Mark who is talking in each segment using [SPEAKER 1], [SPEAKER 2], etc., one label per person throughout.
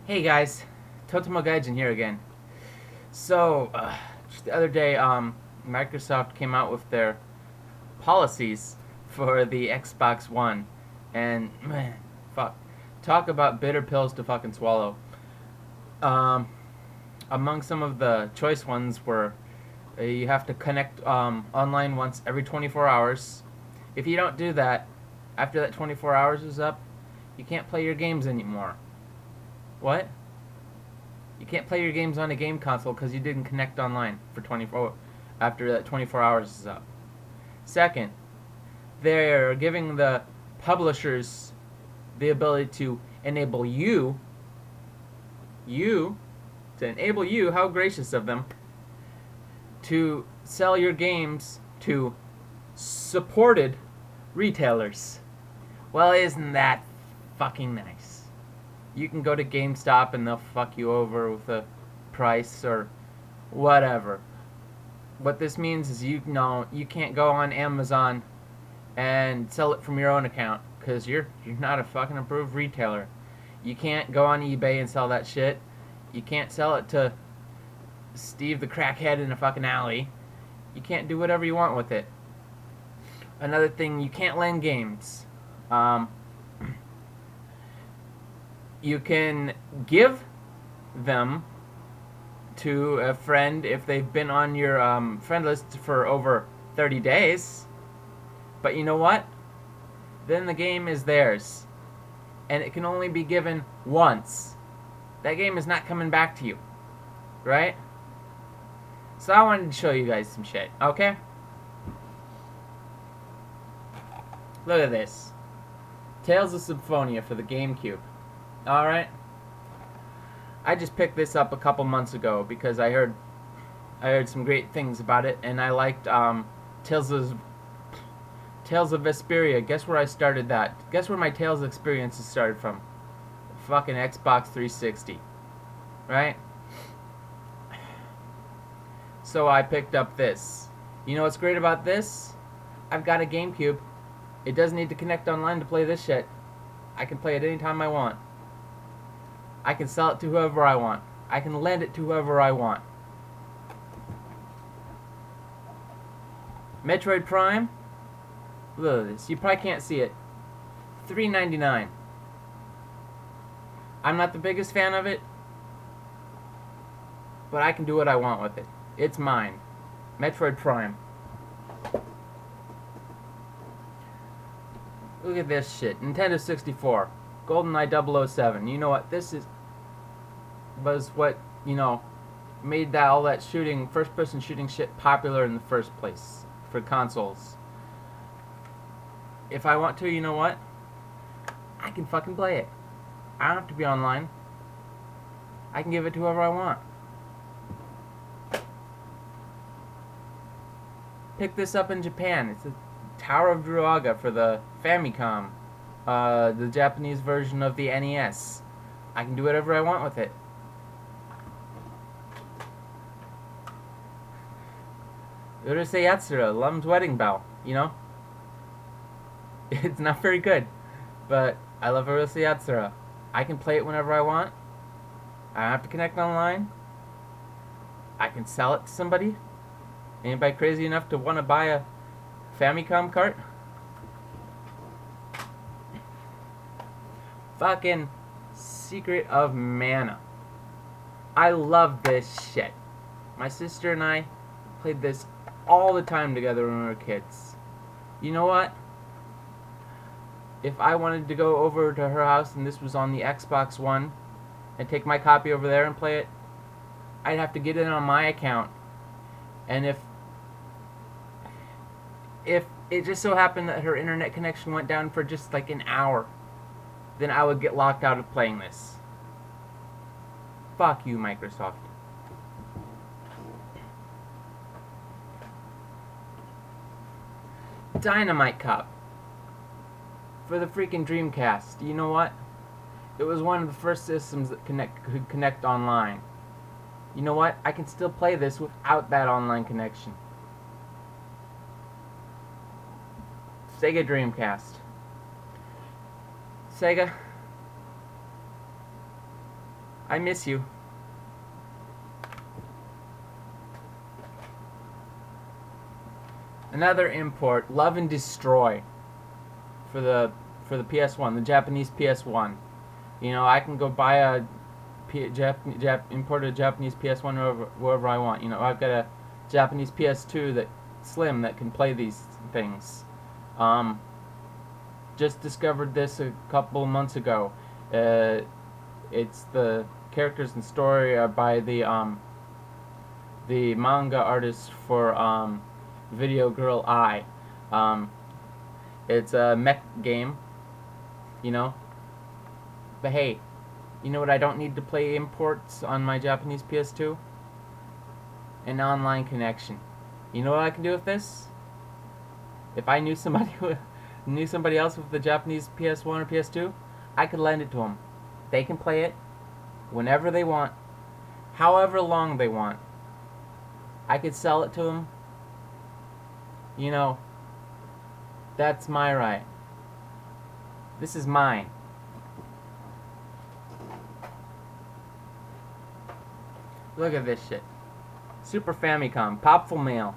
[SPEAKER 1] Hey guys, Totomo Gaijin here again. Just the other day, Microsoft came out with their policies for the Xbox One, and man, fuck, talk about bitter pills to fucking swallow. Um, Among some of the choice ones were you have to connect online once every 24 hours. If you don't do that, after that 24 hours is up, you can't play your games anymore. What? You can't play your games on a game console because you didn't connect online for 24 after that 24 hours is up. Second, they're giving the publishers the ability to enable you, to enable you, how gracious of them, to sell your games to supported retailers. Well, isn't that fucking nice? You can go to GameStop and they'll fuck you over with a price or whatever. What this means is you know you can't go on Amazon and sell it from your own account because you're not a fucking approved retailer. You can't go on eBay and sell that shit. You can't sell it to Steve the crackhead in a fucking alley. You can't do whatever you want with it. Another thing, you can't lend games. Um, you can give them to a friend if they've been on your friend list for over 30 days. But you know what? Then the game is theirs. And it can only be given once. That game is not coming back to you. Right? So I wanted to show you guys some shit. Okay? Look at this. Tales of Symphonia for the GameCube. Alright? I just picked this up a couple months ago because I heard some great things about it, and I liked Tales of Vesperia. Guess where I started that? Guess where my Tales experiences started from? Fucking Xbox 360, right? So I picked up this. You know what's great about this? I've got a GameCube. It doesn't need to connect online to play this shit. I can play it anytime I want. I can sell it to whoever I want. I can lend it to whoever I want. Metroid Prime. Look at this. You probably can't see it. $3.99. I'm not the biggest fan of it, but I can do what I want with it. It's mine. Metroid Prime. Look at this shit. Nintendo 64. GoldenEye 007. You know what? This was what, made that all that shooting, first-person shooting shit popular in the first place for consoles. If I want to, you know what? I can fucking play it. I don't have to be online. I can give it to whoever I want. Pick this up in Japan. It's a Tower of Druaga for the Famicom, the Japanese version of the NES. I can do whatever I want with it. Urusei Yatsura, Lum's Wedding Bell, It's not very good, but I love Urusei Yatsura. I can play it whenever I want. I don't have to connect online. I can sell it to somebody. Anybody crazy enough to want to buy a Famicom cart? Fucking Secret of Mana. I love this shit. My sister and I played this all the time together when we were kids. You know what? If I wanted to go over to her house and this was on the Xbox One and take my copy over there and play it, I'd have to get it on my account. And if it just so happened that her internet connection went down for just like an hour, then I would get locked out of playing this. Fuck you, Microsoft. Dynamite Cop for the freaking Dreamcast. You know what? It was one of the first systems that could connect online. You know what? I can still play this without that online connection. Sega Dreamcast. Sega, I miss you. Another import, Love and Destroy, for the PS1, the Japanese PS1. You know, I can go buy a import a Japanese PS1 wherever I want. You know, I've got a Japanese PS2 that slim that can play these things. Just discovered this a couple months ago. It's the characters and story are by the manga artist for Video Girl Ai. It's a mech game, you know. But hey, you know what I don't need to play imports on my Japanese PS2? An online connection. You know what I can do with this? If I knew somebody knew somebody else with the Japanese PS1 or PS2, I could lend it to them. They can play it whenever they want, however long they want. I could sell it to them. You know, that's my right. This is mine. Look at this shit. Super Famicom, Popful Mail.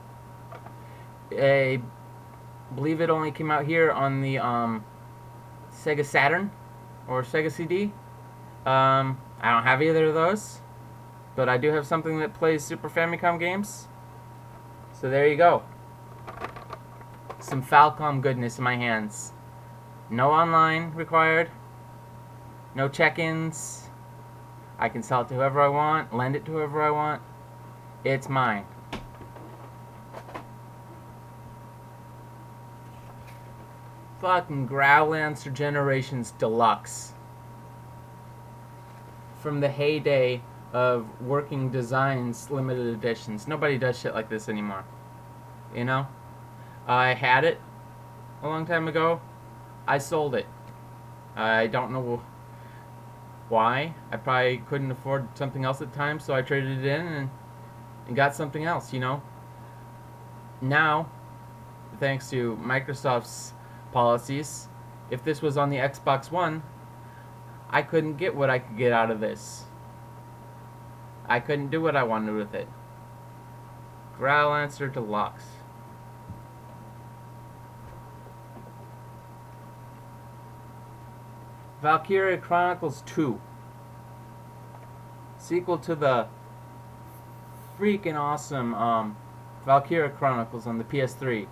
[SPEAKER 1] I believe it only came out here on the Sega Saturn or Sega CD. I don't have either of those, but I do have something that plays Super Famicom games. So there you go. Some Falcom goodness in my hands. No online required. No check-ins. I can sell it to whoever I want, lend it to whoever I want. It's mine. Fucking Growlancer Generations Deluxe. From the heyday of working designs limited editions. Nobody does shit like this anymore. You know? I had it a long time ago. I sold it. I don't know why. I probably couldn't afford something else at the time, so I traded it in and got something else, you know. Now, thanks to Microsoft's policies, if this was on the Xbox One, I couldn't get what I could get out of this. I couldn't do what I wanted with it. Growlancer Deluxe. Valkyria Chronicles 2. Sequel to the freaking awesome Valkyria Chronicles on the PS3.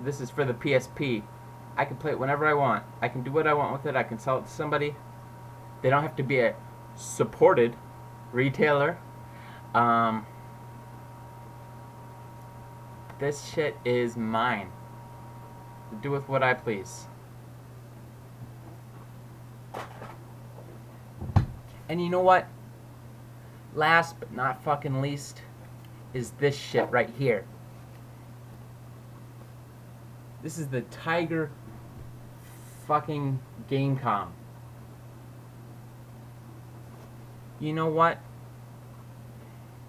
[SPEAKER 1] This is for the PSP. I can play it whenever I want. I can do what I want with it. I can sell it to somebody. They don't have to be a supported retailer. This shit is mine. Do with what I please. And you know what? Last but not fucking least is this shit right here. This is the Tiger fucking Gamecom. You know what?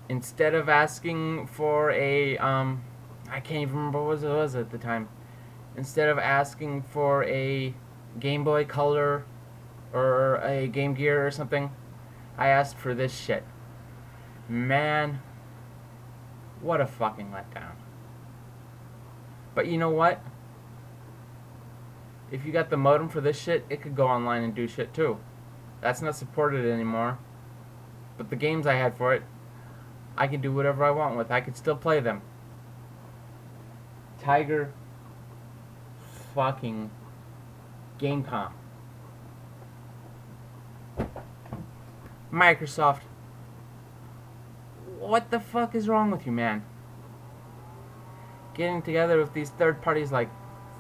[SPEAKER 1] Instead of asking for a I can't even remember what it was at the time. Instead of asking for a Game Boy Color or a Game Gear or something, I asked for this shit. Man, what a fucking letdown. But you know what? If you got the modem for this shit, it could go online and do shit too. That's not supported anymore. But the games I had for it, I can do whatever I want with. I could still play them. Tiger fucking Gamecom. Microsoft, what the fuck is wrong with you, man? Getting together with these third parties like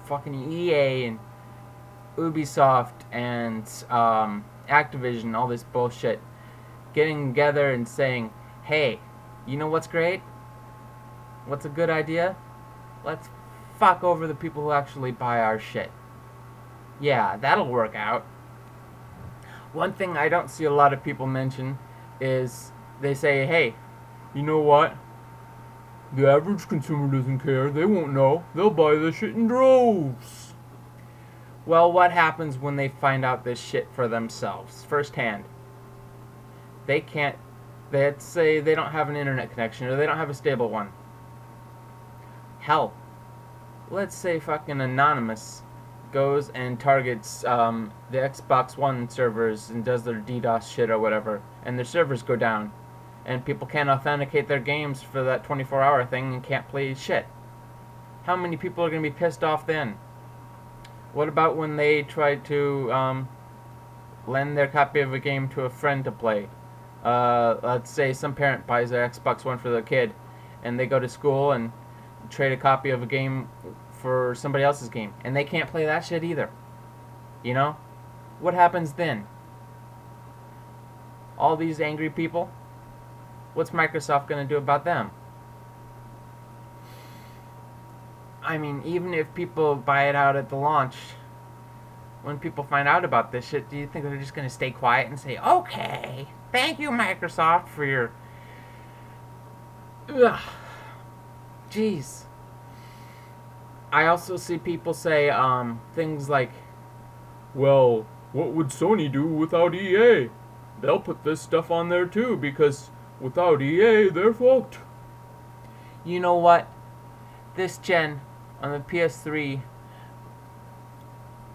[SPEAKER 1] fucking EA and Ubisoft and Activision, all this bullshit. Getting together and saying, hey, you know what's great? What's a good idea? Let's fuck over the people who actually buy our shit. Yeah, that'll work out. One thing I don't see a lot of people mention is they say, hey, you know what? The average consumer doesn't care. They won't know. They'll buy this shit in droves. Well, what happens when they find out this shit for themselves, firsthand? they can't. Let's say they don't have an internet connection or they don't have a stable one. Hell, let's say fucking Anonymous goes and targets the Xbox One servers and does their DDoS shit or whatever, and their servers go down, and people can't authenticate their games for that 24-hour thing and can't play shit. How many people are going to be pissed off then? What about when they try to lend their copy of a game to a friend to play? Let's say some parent buys their Xbox One for their kid, and they go to school and trade a copy of a game for somebody else's game, and they can't play that shit either. You know? What happens then? All these angry people? What's Microsoft going to do about them? I mean, even if people buy it out at the launch, when people find out about this shit, do you think they're just going to stay quiet and say, okay, thank you, Microsoft, for your... Ugh. Jeez. I also see people say things like, well, what would Sony do without EA? They'll put this stuff on there too, because without EA, they're fucked. You know what? This gen, on the PS3,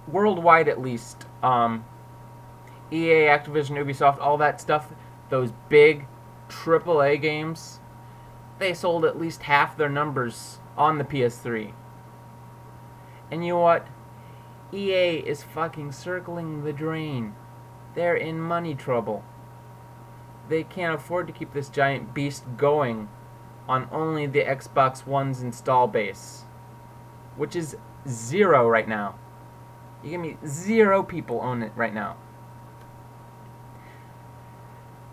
[SPEAKER 1] worldwide at least, EA, Activision, Ubisoft, all that stuff, those big AAA games, they sold at least half their numbers on the PS3. And you know what? EA is fucking circling the drain. They're in money trouble. They can't afford to keep this giant beast going on only the Xbox One's install base, which is 0 right now. You give me 0 people own it right now.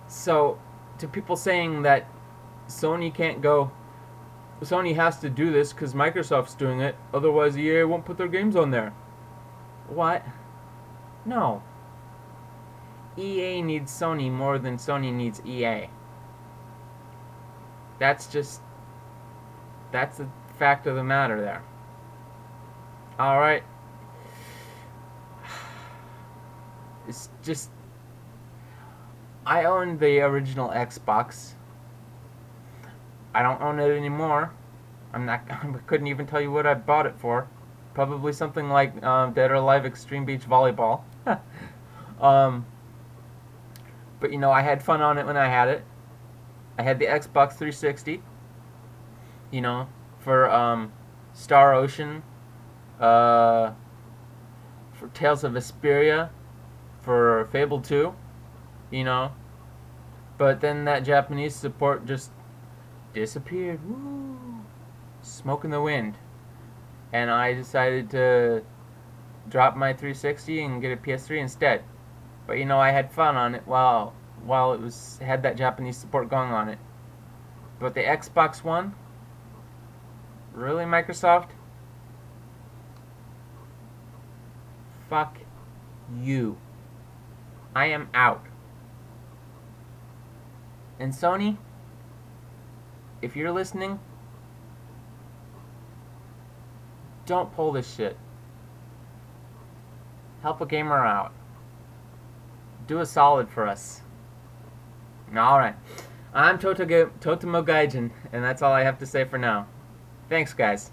[SPEAKER 1] So, to people saying that Sony can't go, Sony has to do this because Microsoft's doing it, otherwise EA won't put their games on there. What? No. EA needs Sony more than Sony needs EA. That's the fact of the matter there. Alright. It's just, I owned the original Xbox. I don't own it anymore. I couldn't even tell you what I bought it for. Probably something like Dead or Alive Extreme Beach Volleyball. But you know, I had fun on it when I had it. I had the Xbox 360. You know, for Star Ocean, for Tales of Vesperia, for Fable 2, you know. But then that Japanese support just disappeared. Woo! Smoke in the wind. And I decided to drop my 360 and get a PS3 instead. But you know, I had fun on it while it had that Japanese support going on it. But the Xbox One? Really, Microsoft? Fuck you. I am out. And Sony, if you're listening, don't pull this shit. Help a gamer out. Do a solid for us. Alright. I'm Totemo Gaijin, and that's all I have to say for now. Thanks, guys.